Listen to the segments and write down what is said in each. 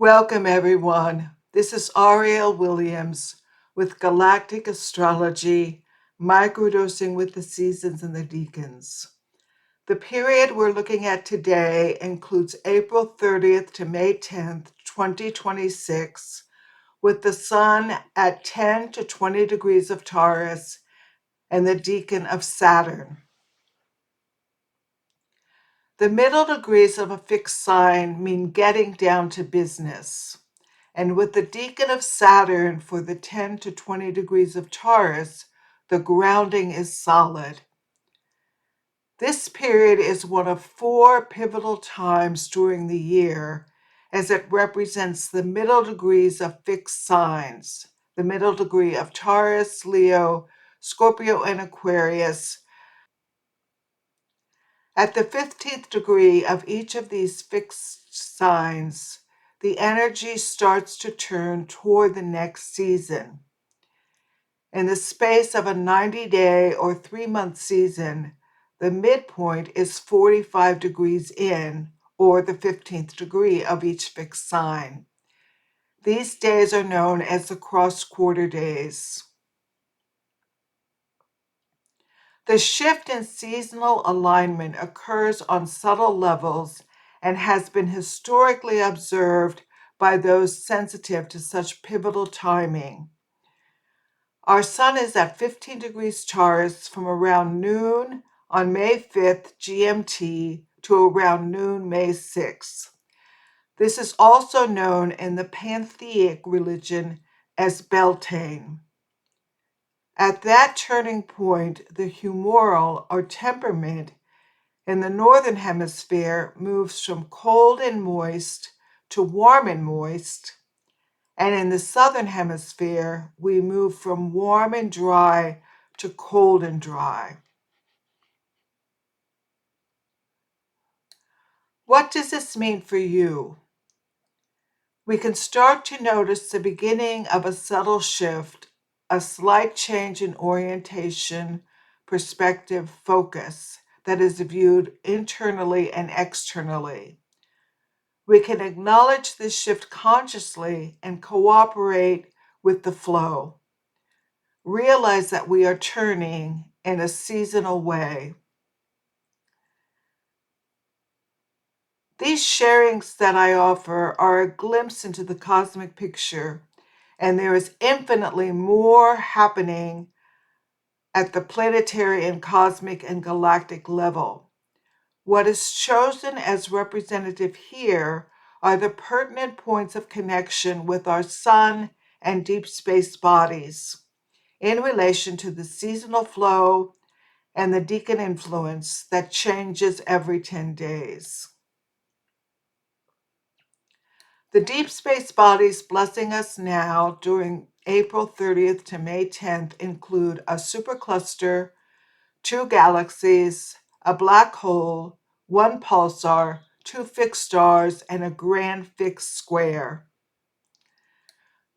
Welcome, everyone. This is Ariel Williams with Galactic Astrology, microdosing with the seasons and the Decans. The period we're looking at today includes April 30th to May 10th, 2026, with the Sun at 10 to 20 degrees of Taurus and the Decan of Saturn. The middle degrees of a fixed sign mean getting down to business. And with the Decan of Saturn for the 10 to 20 degrees of Taurus, the grounding is solid. This period is one of four pivotal times during the year, as it represents the middle degrees of fixed signs, the middle degree of Taurus, Leo, Scorpio, and Aquarius. At the 15th degree of each of these fixed signs, the energy starts to turn toward the next season. In the space of a 90-day or 3-month season, the midpoint is 45 degrees in, or the 15th degree of each fixed sign. These days are known as the cross-quarter days. The shift in seasonal alignment occurs on subtle levels and has been historically observed by those sensitive to such pivotal timing. Our Sun is at 15 degrees Taurus from around noon on May 5th GMT to around noon May 6th. This is also known in the pantheic religion as Beltane. At that turning point, the humoral or temperament in the Northern Hemisphere moves from cold and moist to warm and moist, and in the Southern Hemisphere, we move from warm and dry to cold and dry. What does this mean for you? We can start to notice the beginning of a subtle shift, a slight change in orientation, perspective, focus that is viewed internally and externally. We can acknowledge this shift consciously and cooperate with the flow. Realize that we are turning in a seasonal way. These sharings that I offer are a glimpse into the cosmic picture, and there is infinitely more happening at the planetary and cosmic and galactic level. What is chosen as representative here are the pertinent points of connection with our Sun and deep space bodies in relation to the seasonal flow and the Decan influence that changes every 10 days. The deep space bodies blessing us now during April 30th to May 10th include a supercluster, 2 galaxies, a black hole, 1 pulsar, 2 fixed stars, and a grand fixed square.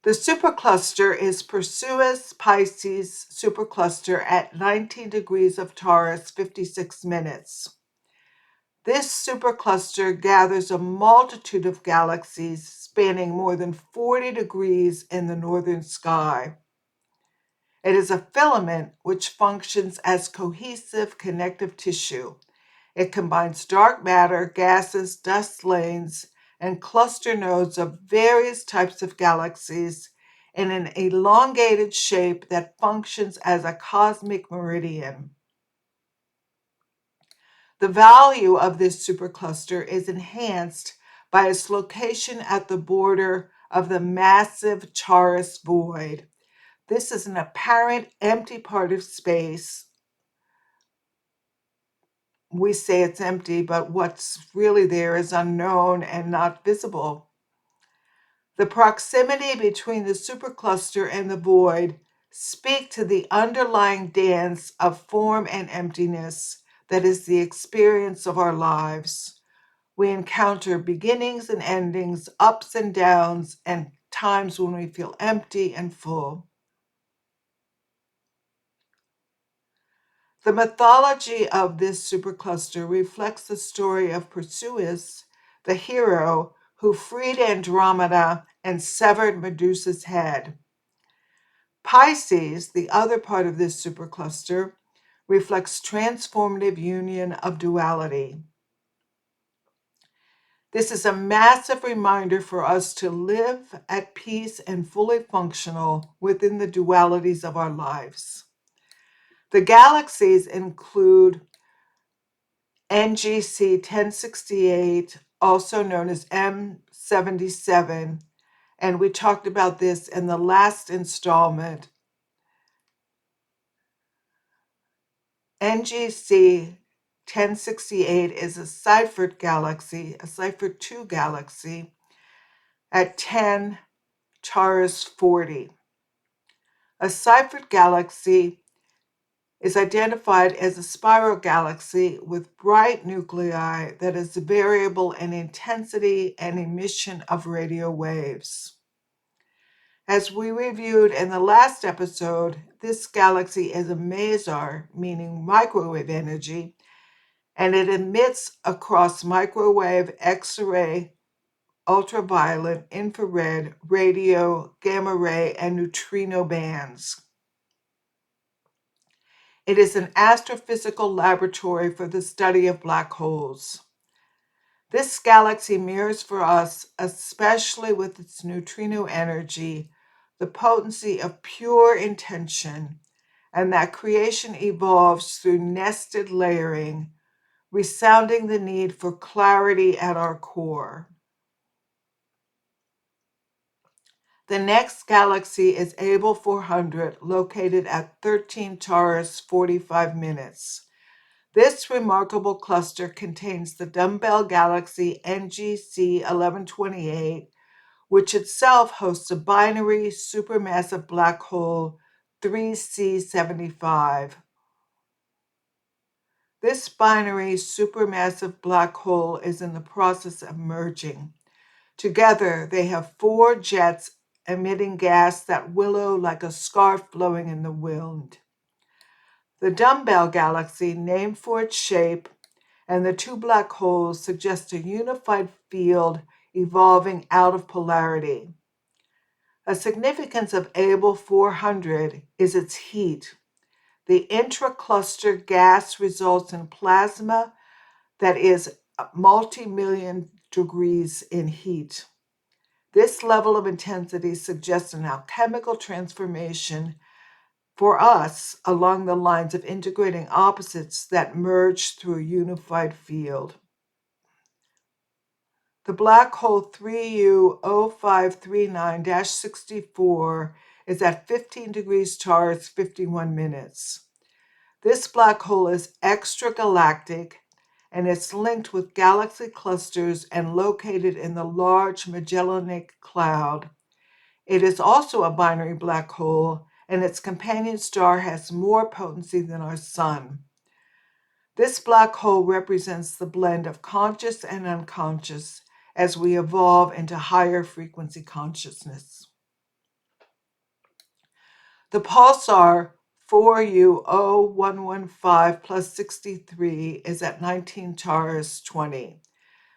The supercluster is Perseus Pisces supercluster at 19 degrees of Taurus, 56 minutes. This supercluster gathers a multitude of galaxies spanning more than 40 degrees in the northern sky. It is a filament which functions as cohesive connective tissue. It combines dark matter, gases, dust lanes, and cluster nodes of various types of galaxies in an elongated shape that functions as a cosmic meridian. The value of this supercluster is enhanced by its location at the border of the massive Taurus void. This is an apparent empty part of space. We say it's empty, but what's really there is unknown and not visible. The proximity between the supercluster and the void speak to the underlying dance of form and emptiness that is the experience of our lives. We encounter beginnings and endings, ups and downs, and times when we feel empty and full. The mythology of this supercluster reflects the story of Perseus, the hero who freed Andromeda and severed Medusa's head. Pisces, the other part of this supercluster, reflects transformative union of duality. This is a massive reminder for us to live at peace and fully functional within the dualities of our lives. The galaxies include NGC 1068, also known as M77, and we talked about this in the last installment. NGC 1068 is a Ciphered galaxy, a Cipher 2 galaxy at 10 Taurus 40. A Ciphered galaxy is identified as a spiral galaxy with bright nuclei that is variable in intensity and emission of radio waves. As we reviewed in the last episode, this galaxy is a maser, meaning microwave energy, and it emits across microwave, X-ray, ultraviolet, infrared, radio, gamma ray, and neutrino bands. It is an astrophysical laboratory for the study of black holes. This galaxy mirrors for us, especially with its neutrino energy, the potency of pure intention, and that creation evolves through nested layering, resounding the need for clarity at our core. The next galaxy is Abel 400, located at 13 Taurus 45 minutes. This remarkable cluster contains the dumbbell galaxy NGC 1128, which itself hosts a binary supermassive black hole 3C75. This binary supermassive black hole is in the process of merging. Together, they have 4 jets emitting gas that willow like a scarf blowing in the wind. The dumbbell galaxy, named for its shape, and the 2 black holes suggest a unified field evolving out of polarity. A significance of Abel 400 is its heat. The intra-cluster gas results in plasma that is multi-million degrees in heat. This level of intensity suggests an alchemical transformation for us along the lines of integrating opposites that merge through a unified field. The black hole 3U0539-64 is at 15 degrees Taurus 51 minutes. This black hole is extragalactic, and it's linked with galaxy clusters and located in the Large Magellanic Cloud. It is also a binary black hole, and its companion star has more potency than our Sun. This black hole represents the blend of conscious and unconscious as we evolve into higher frequency consciousness. The pulsar 4U0115 plus 63 is at 19 Taurus 20.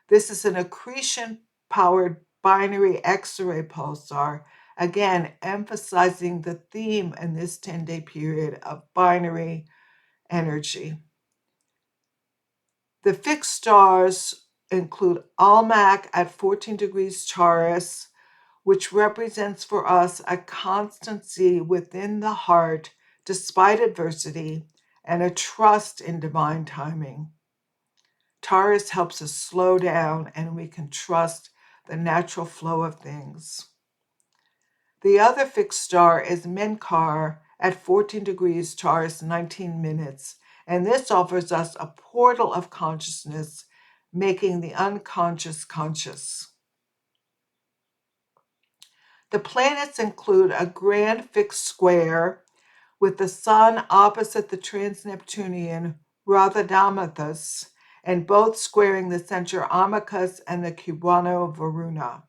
This is an accretion-powered binary X-ray pulsar, again emphasizing the theme in this 10-day period of binary energy. The fixed stars include Almach at 14 degrees Taurus, which represents for us a constancy within the heart despite adversity and a trust in divine timing. Taurus helps us slow down and we can trust the natural flow of things. The other fixed star is Menkar at 14 degrees Taurus 19 minutes, and this offers us a portal of consciousness, making the unconscious conscious. The planets include a grand fixed square with the Sun opposite the trans-Neptunian Radhamathus, and both squaring the center Amicus and the Cubano Varuna.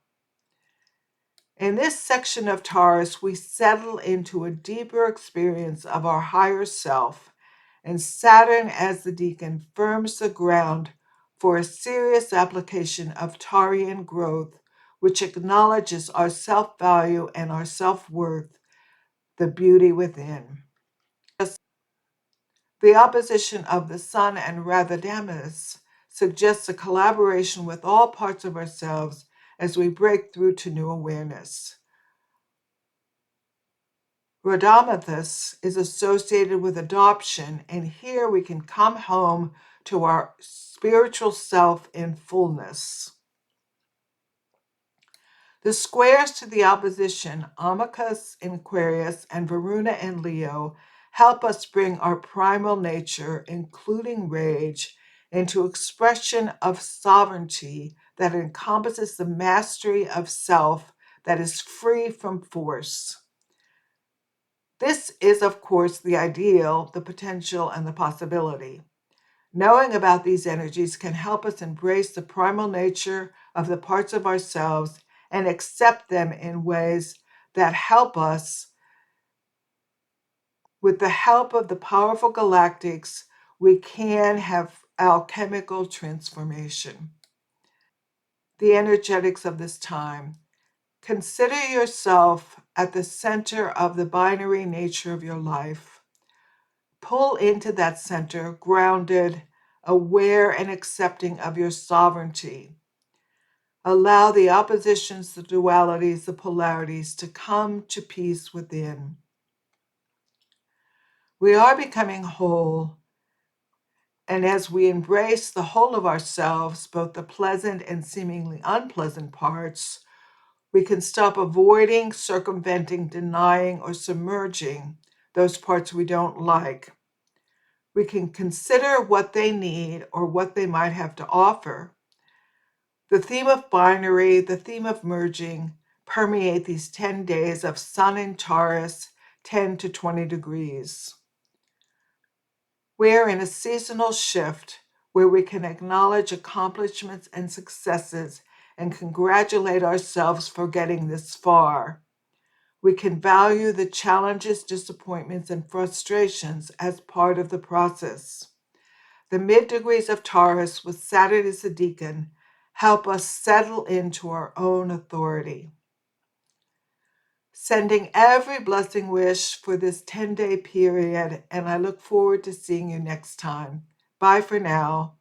In this section of Taurus, we settle into a deeper experience of our higher self, and Saturn as the Decan firms the ground for a serious application of Taurian growth which acknowledges our self-value and our self-worth, the beauty within. The opposition of the Sun and Radhadamas suggests a collaboration with all parts of ourselves as we break through to new awareness. Radhamathus is associated with adoption, and here we can come home to our spiritual self in fullness. The squares to the opposition, Amicus in Aquarius and Varuna in Leo, help us bring our primal nature, including rage, into expression of sovereignty that encompasses the mastery of self that is free from force. This is, of course, the ideal, the potential, and the possibility. Knowing about these energies can help us embrace the primal nature of the parts of ourselves and accept them in ways that help us. With the help of the powerful galactics, we can have alchemical transformation. The energetics of this time. Consider yourself at the center of the binary nature of your life. Pull into that center, grounded, aware, and accepting of your sovereignty. Allow the oppositions, the dualities, the polarities to come to peace within. We are becoming whole, and as we embrace the whole of ourselves, both the pleasant and seemingly unpleasant parts, we can stop avoiding, circumventing, denying, or submerging those parts we don't like. We can consider what they need or what they might have to offer. The theme of binary, the theme of merging, permeate these 10 days of Sun in Taurus, 10 to 20 degrees. We are in a seasonal shift where we can acknowledge accomplishments and successes and congratulate ourselves for getting this far. We can value the challenges, disappointments, and frustrations as part of the process. The mid-degrees of Taurus with Saturn as a Decan help us settle into our own authority. Sending every blessing wish for this 10-day period, and I look forward to seeing you next time. Bye for now.